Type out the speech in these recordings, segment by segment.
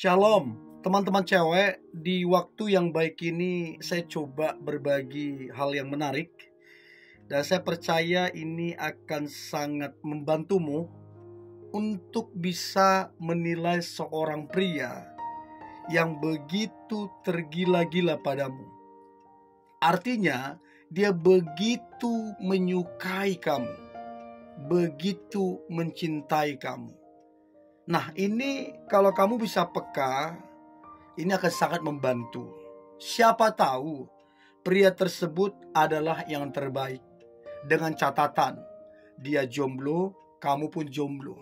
Shalom, teman-teman cewek. Di waktu yang baik ini saya coba berbagi hal yang menarik, dan saya percaya ini akan sangat membantumu untuk bisa menilai seorang pria yang begitu tergila-gila padamu. Artinya, dia begitu menyukai kamu, begitu mencintai kamu. Nah, ini kalau kamu bisa peka, ini akan sangat membantu. Siapa tahu pria tersebut adalah yang terbaik. Dengan catatan, dia jomblo, kamu pun jomblo.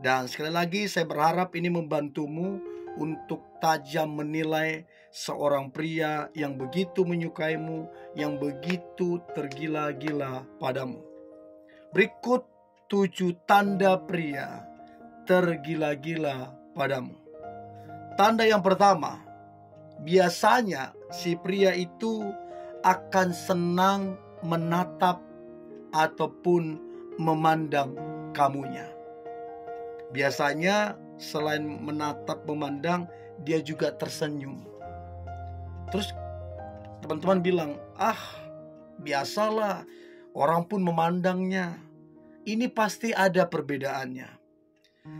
Dan sekali lagi saya berharap ini membantumu untuk tajam menilai seorang pria yang begitu menyukaimu, yang begitu tergila-gila padamu. Berikut 7 tanda pria tergila-gila padamu. Tanda yang pertama, biasanya si pria itu akan senang menatap ataupun memandang kamunya. Biasanya selain menatap, memandang, dia juga tersenyum. Terus teman-teman bilang, biasalah, orang pun memandangnya. Ini pasti ada perbedaannya.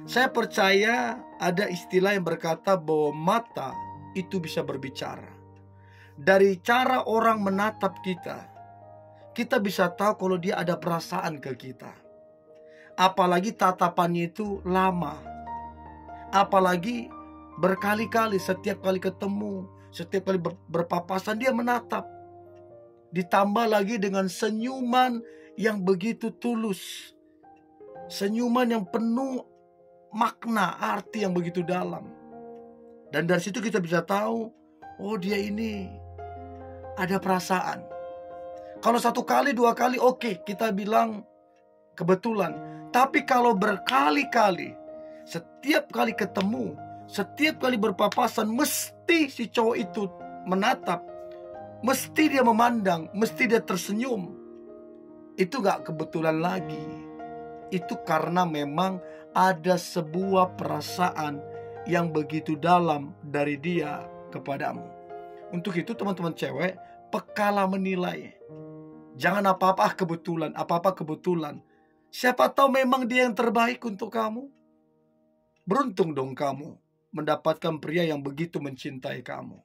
Saya percaya ada istilah yang berkata bahwa mata itu bisa berbicara. Dari cara orang menatap kita, kita bisa tahu kalau dia ada perasaan ke kita. Apalagi tatapannya itu lama. Apalagi berkali-kali, setiap kali ketemu, setiap kali berpapasan dia menatap. Ditambah lagi dengan senyuman yang begitu tulus. Senyuman yang penuh makna, arti yang begitu dalam. Dan dari situ kita bisa tahu, oh dia ini ada perasaan. Kalau 1 kali, 2 kali, oke, kita bilang kebetulan. Tapi kalau berkali-kali, setiap kali ketemu, setiap kali berpapasan, mesti si cowok itu menatap, mesti dia memandang, mesti dia tersenyum. Itu gak kebetulan lagi. Itu karena memang ada sebuah perasaan yang begitu dalam dari dia kepadamu. Untuk itu teman-teman cewek, pekalah menilai. Jangan apa-apa kebetulan, apa-apa kebetulan. Siapa tahu memang dia yang terbaik untuk kamu. Beruntung dong kamu mendapatkan pria yang begitu mencintai kamu.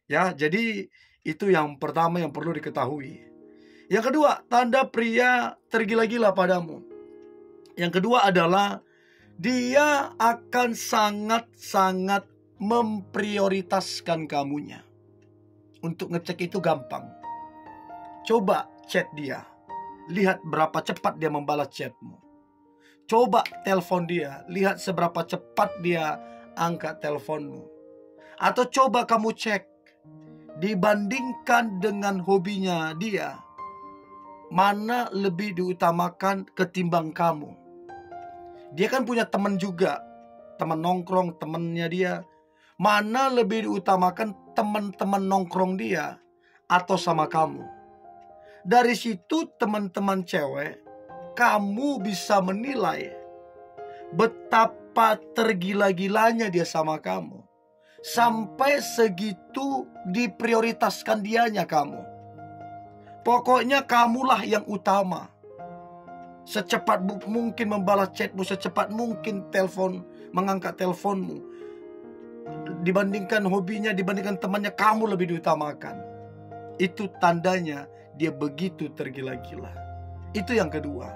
Ya, jadi itu yang pertama yang perlu diketahui. Yang kedua, tanda pria tergila-gila padamu. Yang kedua adalah dia akan sangat-sangat memprioritaskan kamunya. Untuk ngecek itu gampang. Coba chat dia. Lihat berapa cepat dia membalas chatmu. Coba telepon dia. Lihat seberapa cepat dia angkat teleponmu. Atau coba kamu cek. Dibandingkan dengan hobinya dia, mana lebih diutamakan ketimbang kamu? Dia kan punya teman juga, teman nongkrong, temannya dia. Mana lebih diutamakan teman-teman nongkrong dia atau sama kamu? Dari situ teman-teman cewek, kamu bisa menilai betapa tergila-gilanya dia sama kamu. Sampai segitu diprioritaskan dianya kamu. Pokoknya kamulah yang utama. Secepat mungkin membalas chatmu, secepat mungkin mengangkat teleponmu. Dibandingkan hobinya, dibandingkan temannya, kamu lebih diutamakan. Itu tandanya dia begitu tergila-gila. Itu yang kedua.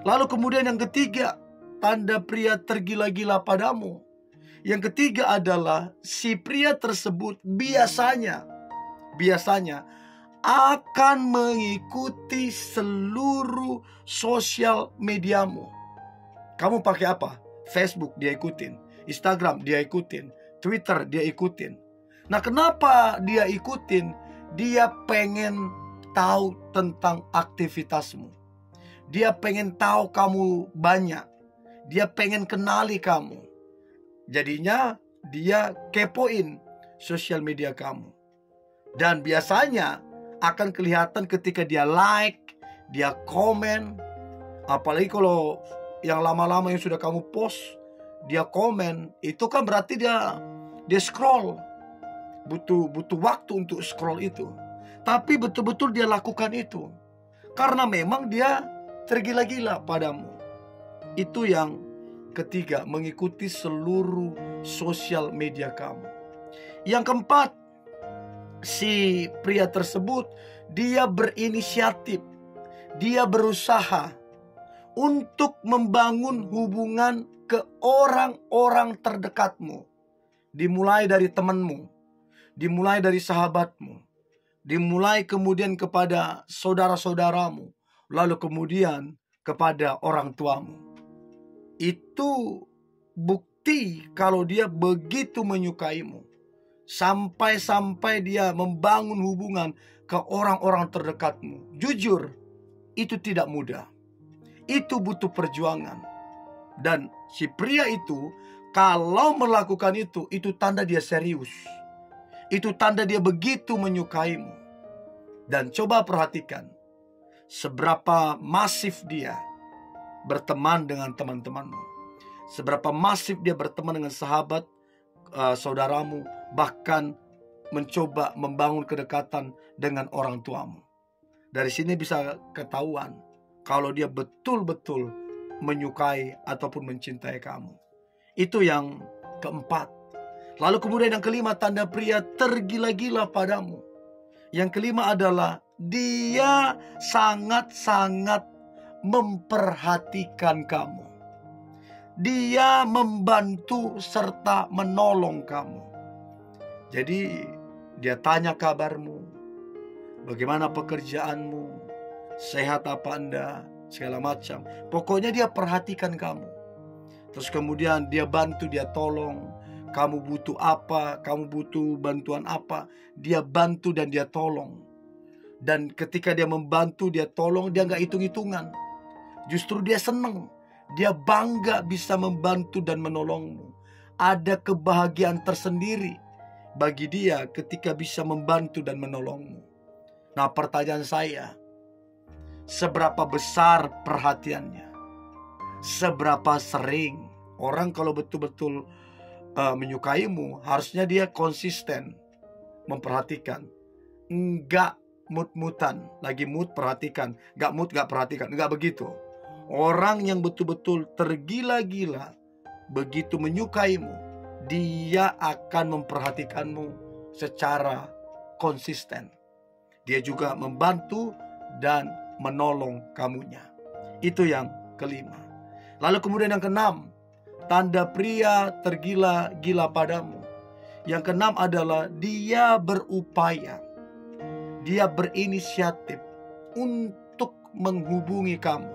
Lalu kemudian yang ketiga, tanda pria tergila-gila padamu. Yang ketiga adalah si pria tersebut biasanya akan mengikuti seluruh sosial mediamu. Kamu pakai apa? Facebook dia ikutin, Instagram dia ikutin, Twitter dia ikutin. Nah, kenapa dia ikutin? Dia pengen tahu tentang aktivitasmu. Dia pengen tahu kamu banyak. Dia pengen kenali kamu. Jadinya dia kepoin sosial media kamu. Dan biasanya akan kelihatan ketika dia like, dia komen. Apalagi kalau yang lama-lama yang sudah kamu post, dia komen, itu kan berarti dia scroll. Butuh waktu untuk scroll itu. Tapi betul-betul dia lakukan itu karena memang dia tergila-gila padamu. Itu yang ketiga, mengikuti seluruh sosial media kamu. Yang keempat, si pria tersebut dia berinisiatif, dia berusaha untuk membangun hubungan ke orang-orang terdekatmu. Dimulai dari temanmu, dimulai dari sahabatmu, dimulai kemudian kepada saudara-saudaramu, lalu kemudian kepada orang tuamu. Itu bukti kalau dia begitu menyukaimu. Sampai-sampai dia membangun hubungan ke orang-orang terdekatmu. Jujur, itu tidak mudah. Itu butuh perjuangan. Dan si pria itu kalau melakukan itu tanda dia serius. Itu tanda dia begitu menyukaimu. Dan coba perhatikan seberapa masif dia berteman dengan teman-temanmu. Seberapa masif dia berteman dengan sahabat, saudaramu. Bahkan mencoba membangun kedekatan dengan orang tuamu. Dari sini bisa ketahuan kalau dia betul-betul menyukai ataupun mencintai kamu. Itu yang keempat. Lalu kemudian yang kelima, tanda pria tergila-gila padamu. Yang kelima adalah dia sangat-sangat memperhatikan kamu. Dia membantu serta menolong kamu. Jadi dia tanya kabarmu, bagaimana pekerjaanmu, sehat apa Anda, segala macam. Pokoknya dia perhatikan kamu. Terus kemudian dia bantu, dia tolong. Kamu butuh apa, kamu butuh bantuan apa, dia bantu dan dia tolong. Dan ketika dia membantu, dia tolong, dia gak hitung-hitungan. Justru dia senang, dia bangga bisa membantu dan menolongmu. Ada kebahagiaan tersendiri bagi dia ketika bisa membantu dan menolongmu. Nah, pertanyaan saya, seberapa besar perhatiannya? Seberapa sering? Orang kalau betul-betul menyukaimu, harusnya dia konsisten memperhatikan. Enggak mut-mutan. Lagi mood perhatikan, enggak mood enggak perhatikan. Enggak begitu. Orang yang betul-betul tergila-gila, begitu menyukaimu, dia akan memperhatikanmu secara konsisten. Dia juga membantu dan menolong kamunya. Itu yang kelima. Lalu kemudian yang keenam, tanda pria tergila-gila padamu. Yang keenam adalah dia berupaya, dia berinisiatif untuk menghubungi kamu.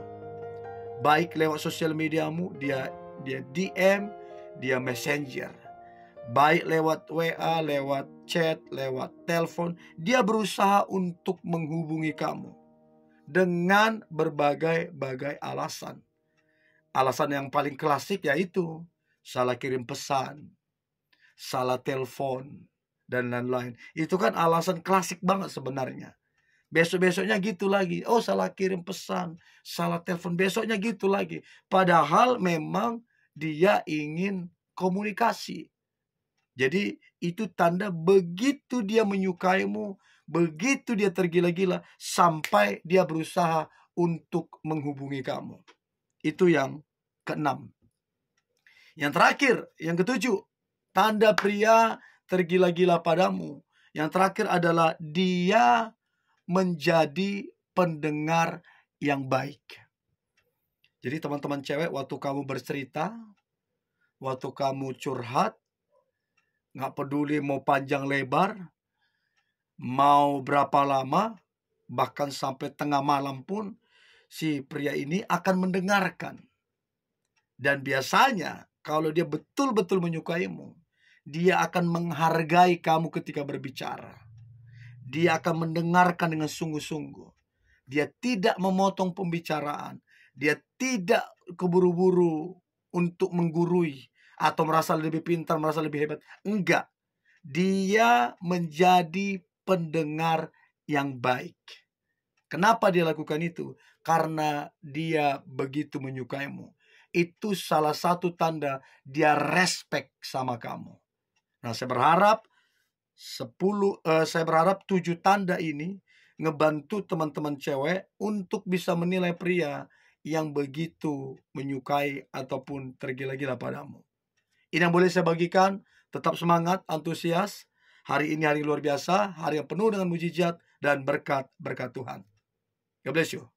Baik lewat sosial mediamu, dia DM, dia messenger. Baik lewat WA, lewat chat, lewat telepon, dia berusaha untuk menghubungi kamu dengan berbagai-bagai alasan. Alasan yang paling klasik yaitu salah kirim pesan, salah telepon, dan lain-lain. Itu kan alasan klasik banget sebenarnya. Besok-besoknya gitu lagi. Oh, salah kirim pesan, salah telepon, besoknya gitu lagi. Padahal memang dia ingin komunikasi. Jadi itu tanda begitu dia menyukaimu, begitu dia tergila-gila, sampai dia berusaha untuk menghubungi kamu. Itu yang keenam. Yang terakhir, yang ketujuh, tanda pria tergila-gila padamu. Yang terakhir adalah dia menjadi pendengar yang baik. Jadi teman-teman cewek, waktu kamu bercerita, waktu kamu curhat, gak peduli mau panjang lebar, mau berapa lama, bahkan sampai tengah malam pun, si pria ini akan mendengarkan. Dan biasanya kalau dia betul-betul menyukaimu, dia akan menghargai kamu ketika berbicara. Dia akan mendengarkan dengan sungguh-sungguh. Dia tidak memotong pembicaraan. Dia tidak keburu-buru untuk menggurui atau merasa lebih pintar, merasa lebih hebat. Enggak. Dia menjadi pendengar yang baik. Kenapa dia lakukan itu? Karena dia begitu menyukaimu. itu salah satu tanda dia respect sama kamu. Nah, saya berharap 7 tanda ini ngebantu teman-teman cewek untuk bisa menilai pria yang begitu menyukai ataupun tergila-gila padamu. Ini yang boleh saya bagikan. Tetap semangat, antusias. Hari ini hari luar biasa, hari yang penuh dengan mujizat dan berkat Tuhan. God bless you.